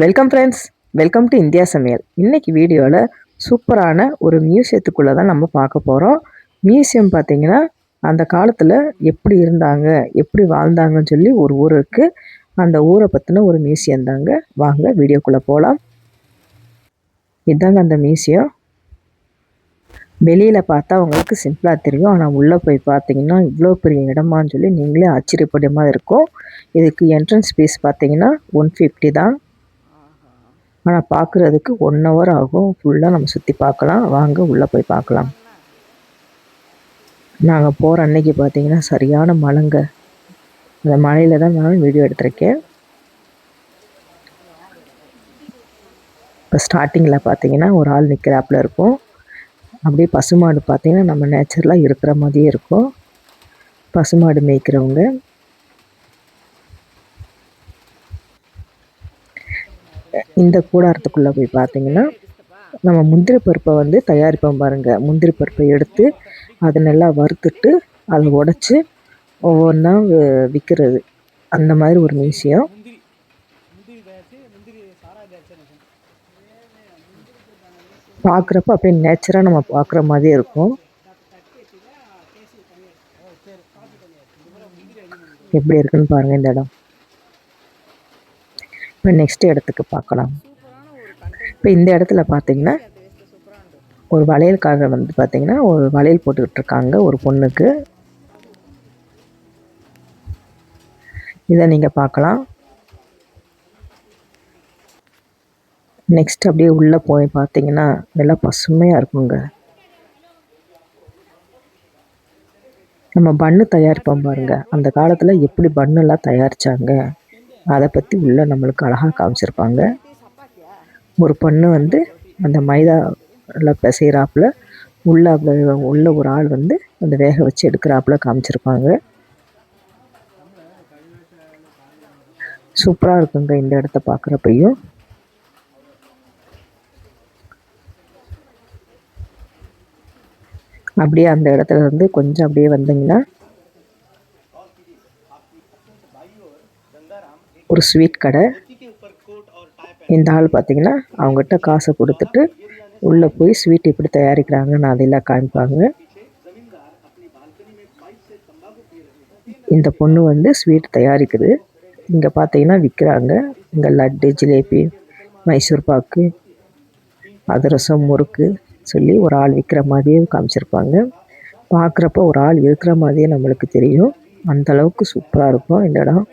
Welcome friends, welcome to India சமையல். இன்னைக்கு வீடியோவில் சூப்பரான ஒரு மியூசியத்துக்குள்ளே தான் நம்ம பார்க்க போகிறோம். மியூசியம் பார்த்தீங்கன்னா அந்த காலத்தில் எப்படி இருந்தாங்க, எப்படி வாழ்ந்தாங்கன்னு சொல்லி ஒரு ஊர் இருக்குது. அந்த ஊரை பற்றின ஒரு மியூசியம் தாங்க. வாங்க வீடியோக்குள்ளே போகலாம். இதுதாங்க அந்த மியூசியம். வெளியில் பார்த்தா உங்களுக்கு சிம்பிளாக தெரியும், ஆனால் உள்ளே போய் பார்த்தீங்கன்னா இவ்வளோ பெரிய இடமான்னு சொல்லி நீங்களே ஆச்சரியப்படுமா இருக்கும். இதுக்கு என்ட்ரன்ஸ் ஃபீஸ் பார்த்தீங்கன்னா 150 தான். ஆனால் பார்க்குறதுக்கு 1 ஹவர் ஆகும். ஃபுல்லாக நம்ம சுற்றி பார்க்கலாம். வாங்க உள்ளே போய் பார்க்கலாம். நாங்கள் போகிற அன்னைக்கு பார்த்தீங்கன்னா சரியான மழைங்க. அந்த மழையில் தான் நான் வீடியோ எடுத்திருக்கேன். இப்போ ஸ்டார்டிங்கில் பார்த்தீங்கன்னா ஒரு ஆள் நிற்கிறாப்புல இருக்கும். அப்படியே பசுமாடு பார்த்தீங்கன்னா நம்ம நேச்சுரலாக இருக்கிற மாதிரியே இருக்கும். பசுமாடு மேய்க்கிறவங்க. இந்த கூடாரத்துக்குள்ளே போய் பார்த்தீங்கன்னா நம்ம முந்திரி பருப்பை வந்து தயாரிப்போம் பாருங்கள். முந்திரி பருப்பை எடுத்து அதை நல்லா வறுத்துட்டு அதை உடச்சி ஒவ்வொன்றா விற்கிறது. அந்த மாதிரி ஒரு மியூசியம். பார்க்குறப்ப அப்படியே நேச்சராக நம்ம பார்க்குற மாதிரியே இருக்கும். எப்படி இருக்குன்னு பாருங்கள் இந்த இடம். இப்போ நெக்ஸ்ட் இடத்துக்கு பார்க்கலாம். இப்போ இந்த இடத்துல பார்த்தீங்கன்னா ஒரு வளையல்காரர் வந்து பார்த்தீங்கன்னா ஒரு வளையல் போட்டுக்கிட்டு இருக்காங்க ஒரு பொண்ணுக்கு. இதை நீங்கள் பார்க்கலாம். நெக்ஸ்ட் அப்படியே உள்ளே போய் பார்த்தீங்கன்னா நல்லா பசுமையாக இருக்குங்க. நம்ம பன்னு தயாரிப்போம் பாருங்கள். அந்த காலத்தில் எப்படி பன்னெல்லாம் தயாரித்தாங்க அதை பற்றி உள்ளே நம்மளுக்கு அழகாக காமிச்சிருப்பாங்க. ஒரு பொண்ணு வந்து அந்த மைதாவில் பிசைகிறாப்புல உள்ள ஒரு ஆள் வந்து அந்த வேக வச்சு எடுக்கிறாப்புல காமிச்சிருப்பாங்க. சூப்பராக இருக்குங்க இந்த இடத்த பார்க்குறப்பையும். அப்படியே அந்த இடத்துல இருந்து கொஞ்சம் அப்படியே வந்தீங்கன்னா ஒரு ஸ்வீட் கடை. இந்த ஆள் பார்த்தீங்கன்னா அவங்ககிட்ட காசை கொடுத்துட்டு உள்ளே போய் ஸ்வீட் எப்படி தயாரிக்கிறாங்கன்னு அதெல்லாம் காமிப்பாங்க. இந்த பொண்ணு வந்து ஸ்வீட் தயாரிக்குது. இங்கே பார்த்தீங்கன்னா விற்கிறாங்க. இங்கே லட்டு, ஜிலேபி, மைசூர் பாக்கு, அதிரசம், முறுக்கு சொல்லி ஒரு ஆள் விற்கிற மாதிரியே காமிச்சிருப்பாங்க. பார்க்குறப்ப ஒரு ஆள் இருக்கிற மாதிரியே நம்மளுக்கு தெரியும். அந்தளவுக்கு சூப்பராக இருக்கும் இந்த இடம்.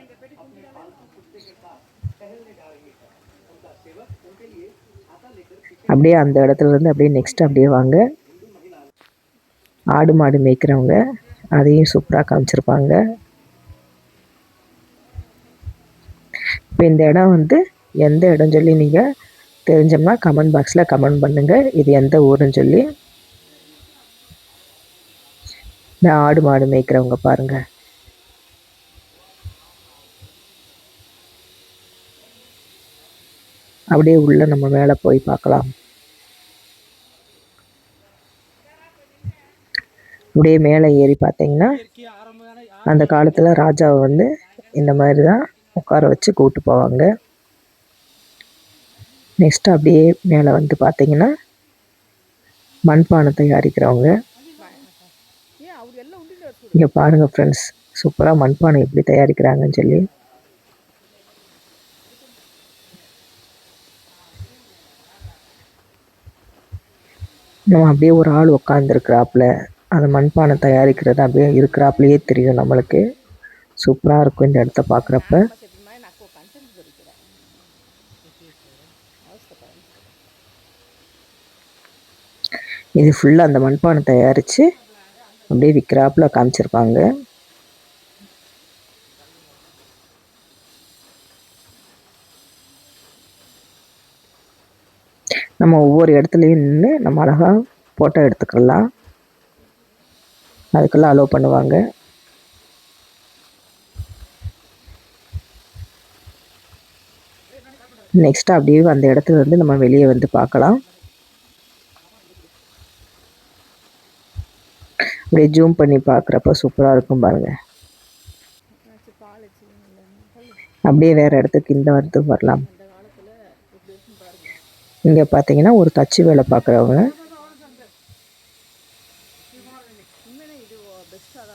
அப்படியே அந்த இடத்துல இருந்து அப்படியே நெக்ஸ்ட் அப்படியே வாங்க. ஆடு மாடு மேய்க்கிறவங்க அதையும் சூப்பராக காமிச்சிருப்பாங்க. இப்போ இந்த இடம் வந்து எந்த இடம் சொல்லி நீங்கள் தெரிஞ்சோம்னா கமெண்ட் பாக்ஸில் கமெண்ட் பண்ணுங்கள். இது எந்த ஊருன்னு சொல்லி. இந்த ஆடு மாடு மேய்க்கிறவங்க பாருங்கள். அப்படியே உள்ள நம்ம மேலே போய் பார்க்கலாம். அப்படியே மேலே ஏறி பார்த்தீங்கன்னா அந்த காலத்தில் ராஜாவை வந்து இந்த மாதிரி தான் உட்கார வச்சு கூப்பிட்டு போவாங்க. நெக்ஸ்ட் அப்படியே மேலே வந்து பார்த்தீங்கன்னா மண்பானை தயாரிக்கிறவங்க. இங்கே பாருங்கள் ஃப்ரெண்ட்ஸ், சூப்பராக மண்பானை எப்படி தயாரிக்கிறாங்கன்னு சொல்லி. நம்ம அப்படியே ஒரு ஆள் உட்காந்துருக்குறாப்புல அந்த மண்பானை தயாரிக்கிறது அப்படியே இருக்கிறாப்புலையே தெரியும் நம்மளுக்கு. சூப்பராக இருக்கும் இந்த இடத்த பார்க்குறப்ப. இது ஃபுல்லாக அந்த மண்பானை தயாரித்து அப்படியே விற்கிறாப்புல காமிச்சிருப்பாங்க. நம்ம ஒவ்வொரு இடத்துலையும் நின்று நம்ம அழகாக ஃபோட்டோ எடுத்துக்கலாம். அதுக்கெல்லாம் அலோவ் பண்ணுவாங்க. நெக்ஸ்ட் அப்படியே அந்த இடத்துல இருந்து நம்ம வெளியே வந்து பார்க்கலாம். அப்படியே ஜூம் பண்ணி பார்க்குறப்ப சூப்பராக இருக்கும் பாருங்கள். அப்படியே வேறு இடத்துக்கு இந்த இடத்துக்கு வரலாம். இங்கே பார்த்தீங்கன்னா ஒரு தச்சு வேலை பார்க்குறவங்க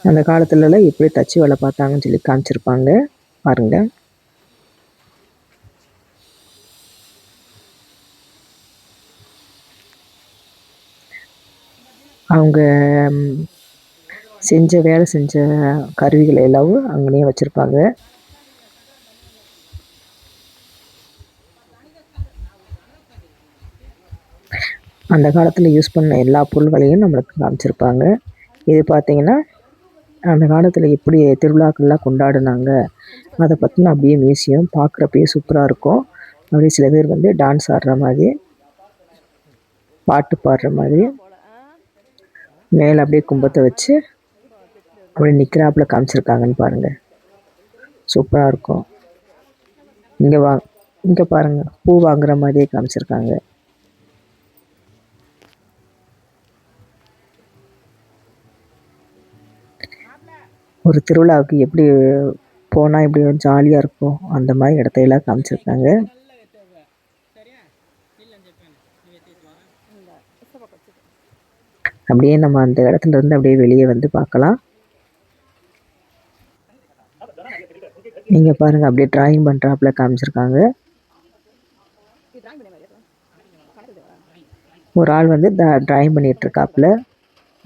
அந்த காலத்துலலாம் எப்படி தச்சு வேலை பார்த்தாங்கன்னு சொல்லி காமிச்சிருப்பாங்க பாருங்கள். அவங்க வேலை செஞ்ச கருவிகளை எல்லாம் அங்கேயே வச்சுருப்பாங்க. அந்த காலத்தில் யூஸ் பண்ண எல்லா பொருள்களையும் நம்மளுக்கு காமிச்சிருப்பாங்க. இது பார்த்திங்கன்னா அந்த காலத்தில் எப்படி திருவிழாக்கள்லாம் கொண்டாடினாங்க அதை பற்றின அப்படியே மியூசியம் பார்க்குறப்பயே சூப்பராக இருக்கும். அப்படியே சில பேர் வந்து டான்ஸ் ஆடுற மாதிரி, பாட்டு பாடுற மாதிரி, மேலே அப்படியே கும்பத்தை வச்சு அப்படியே நிற்கிறாப்புல காமிச்சிருக்காங்கன்னு பாருங்கள். சூப்பராக இருக்கும். இங்கே பாருங்கள், பூ வாங்குற மாதிரியே காமிச்சிருக்காங்க. ஒரு திருவிழாவுக்கு எப்படி போனால் எப்படி ஜாலியாக இருக்கும் அந்த மாதிரி இடத்தையெல்லாம் காமிச்சிருக்காங்க. அப்படியே நம்ம அந்த இடத்துல இருந்து அப்படியே வெளியே வந்து பார்க்கலாம். நீங்கள் பாருங்கள், அப்படியே டிராயிங் பண்ணுறாப்புல காமிச்சிருக்காங்க. ஒரு ஆள் வந்து டிராயிங் பண்ணிகிட்டு இருக்காப்புல.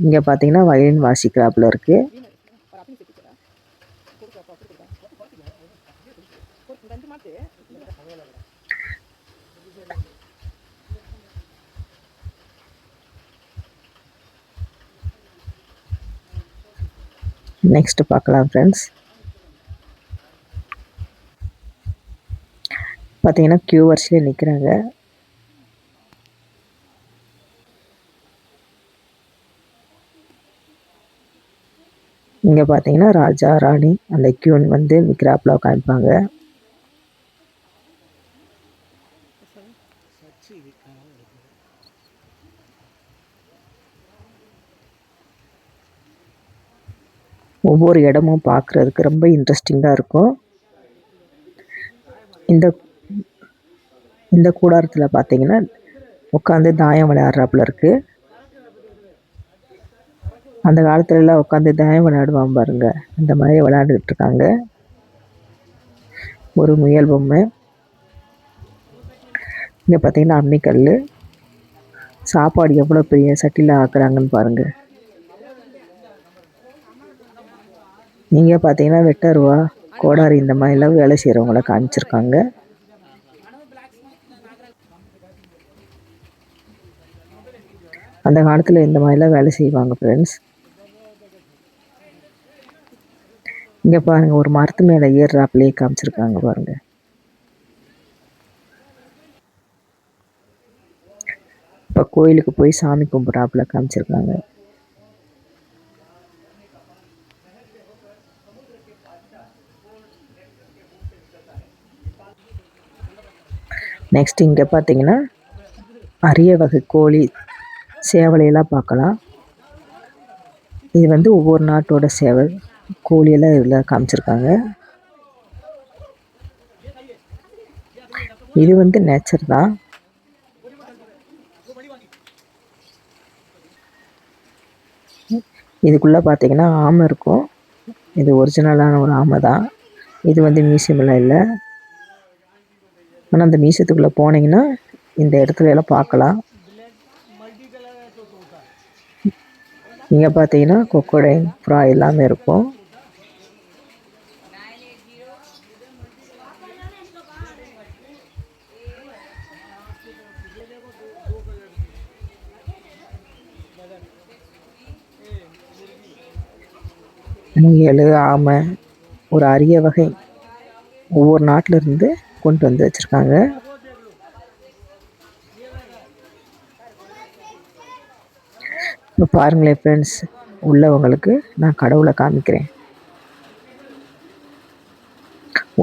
இங்கே பார்த்தீங்கன்னா வயலின் வாசிக்கிறாப்புல இருக்குது. நெக்ஸ்ட் பார்க்கலாம் ஃப்ரெண்ட்ஸ். பார்த்தீங்கன்னா கியூ வரிசையிலே நிற்கிறாங்க. இங்கே பார்த்தீங்கன்னா ராஜா ராணி அந்த கியூன் வந்து நிற்கிறாப்புல காமிப்பாங்க. ஒவ்வொரு இடமும் பார்க்குறதுக்கு ரொம்ப இன்ட்ரெஸ்டிங்காக இருக்கும். இந்த கூடாரத்தில் பார்த்தீங்கன்னா உட்காந்து தாயம் விளையாடுறாப்புல இருக்குது. அந்த காலத்துலலாம் உட்காந்து தாயம் விளையாடுவான் பாருங்க, அந்த மாதிரி விளையாண்டுக்கிட்டு இருக்காங்க. ஒரு முயல் பொம்மை. இங்கே பார்த்தீங்கன்னா அம்மிக்கல். சாப்பாடு எவ்வளோ பெரிய சட்டியில் ஆக்குறாங்கன்னு பாருங்கள். நீங்கள் பார்த்தீங்கன்னா வெட்டருவா, கோடாரி இந்த மாதிரிலாம் வேலை செய்கிறவங்கள காமிச்சிருக்காங்க. அந்த காலத்தில் இந்த மாதிரிலாம் வேலை செய்வாங்க ஃப்ரெண்ட்ஸ். இங்கே பாருங்கள், ஒரு மரத்து மேலே ஏறுறாப்புலேயே காமிச்சிருக்காங்க பாருங்கள். இப்போ கோயிலுக்கு போய் சாமி கும்பிட்றாப்புல காமிச்சிருக்காங்க. நெக்ஸ்ட் இங்கே பார்த்தீங்கன்னா அரிய வகை கோழி சேவலையெல்லாம் பார்க்கலாம். இது வந்து ஒவ்வொரு நாட்டோட சேவல் கோழியெல்லாம் இதில் காமிச்சிருக்காங்க. இது வந்து நேச்சர் தான். இதுக்குள்ளே பார்த்தீங்கன்னா ஆமை இருக்கும். இது ஒரிஜினலான ஒரு ஆமை தான். இது வந்து மியூசியமெல்லாம் இல்லை. ஆனால் அந்த மியூசியத்துக்குள்ளே போனீங்கன்னா இந்த இடத்துல எல்லாம் பார்க்கலாம். இங்கே பார்த்தீங்கன்னா கொக்கோடைன், புறா எல்லாமே இருக்கும். முயல், ஆமை, ஒரு அரிய வகை ஒவ்வொரு நாட்டிலிருந்து கொண்டு வந்து வச்சுருக்காங்க. இப்போ பாருங்களேன் ஃப்ரெண்ட்ஸ், உள்ளவங்களுக்கு நான் கடவுளை காமிக்கிறேன்.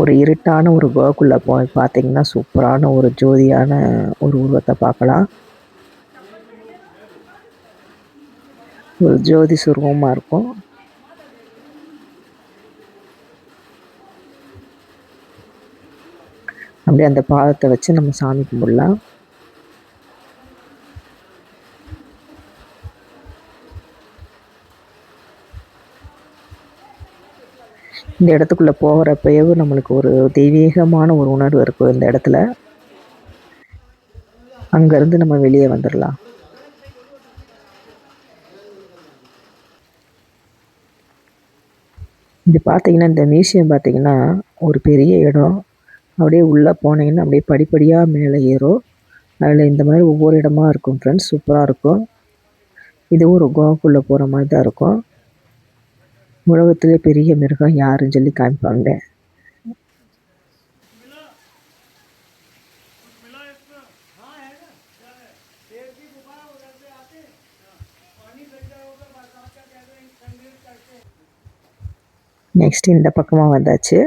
ஒரு இருட்டான ஒரு குகைக்குள்ளே போய் பார்த்தீங்கன்னா சூப்பரான ஒரு ஜோதியான ஒரு உருவத்தை பார்க்கலாம். ஒரு ஜோதி சுரூபமாக இருக்கும். அப்படியே அந்த பாதத்தை வச்சு நம்ம சாமி கும்பிடலாம். இந்த இடத்துக்குள்ளே போகிறப்பயவும் நம்மளுக்கு ஒரு தெய்வீகமான ஒரு உணர்வு இருக்கும் இந்த இடத்துல. அங்கேருந்து நம்ம வெளியே வந்துடலாம். இது பார்த்தீங்கன்னா, இந்த மியூசியம் பார்த்தீங்கன்னா, ஒரு பெரிய இடம். அப்படியே உள்ளே போனீங்கன்னா, அப்படியே படிப்படியாக மேலே ஏறும். அதில் இந்த மாதிரி ஒவ்வொரு இடமா இருக்கும் ஃப்ரெண்ட்ஸ். சூப்பராக இருக்கும். இதுவும் ஒரு குகைக்குள்ளே போகிற மாதிரி தான் இருக்கும். உலகத்திலே பெரிய மிருகம் யாருன்னு சொல்லி காமிப்பாங்க. நெக்ஸ்ட் இந்த பக்கமாக வந்தாச்சு.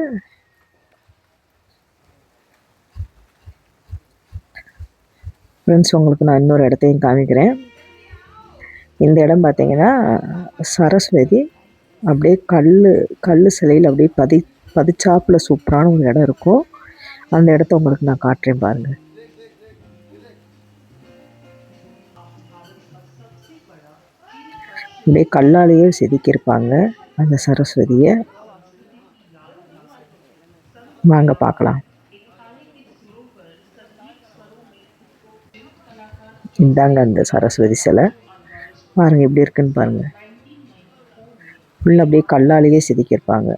ஃப்ரெண்ட்ஸ், உங்களுக்கு நான் இன்னொரு இடத்தையும் காமிக்கிறேன். இந்த இடம் பார்த்தீங்கன்னா சரஸ்வதி அப்படியே கல் சிலையில் அப்படியே பதிச்சாப்பில் சூப்பரான ஒரு இடம் இருக்கும். அந்த இடத்த உங்களுக்கு நான் காட்டுறேன் பாருங்கள். அப்படியே கல்லாலேயே செதுக்கியிருப்பாங்க அந்த சரஸ்வதியை. வாங்க பார்க்கலாம். இந்தாங்க அந்த சரஸ்வதி சிலை. பாருங்கள் எப்படி இருக்குன்னு பாருங்கள். ஃபுல்லாக அப்படியே கல்லாலேயே செதுக்கியிருப்பாங்க.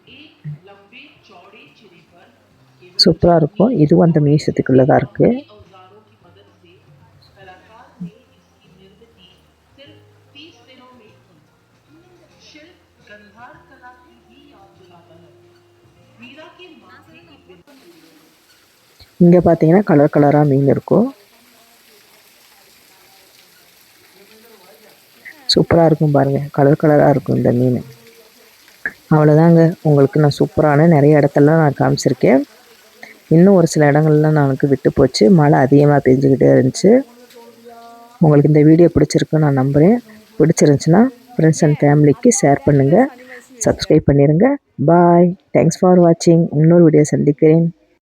சூப்பராக இருக்கும். இதுவும் அந்த மியூசியத்துக்குள்ளே தான் இருக்குது. இங்கே பார்த்தீங்கன்னா கலர் கலராக மீன் இருக்கும். சூப்பராக இருக்கும் பாருங்கள். கலர் கலராக இருக்கும் இந்த மீன். அவ்வளோதாங்க. உங்களுக்கு நான் சூப்பரான நிறைய இடத்தெல்லாம் நான் காமிச்சிருக்கேன். இன்னும் ஒரு சில இடங்கள்லாம் எனக்கு விட்டு போச்சு. மழை அதிகமாக பெஞ்சிக்கிட்டே இருந்துச்சு. உங்களுக்கு இந்த வீடியோ பிடிச்சிருக்குன்னு நான் நம்புகிறேன். பிடிச்சிருந்துச்சுன்னா ஃப்ரெண்ட்ஸ் அண்ட் ஃபேமிலிக்கு ஷேர் பண்ணுங்கள். சப்ஸ்கிரைப் பண்ணிடுங்க. பாய். தேங்க்ஸ் ஃபார் வாட்சிங். இன்னொரு வீடியோ சந்திக்கிறேன்.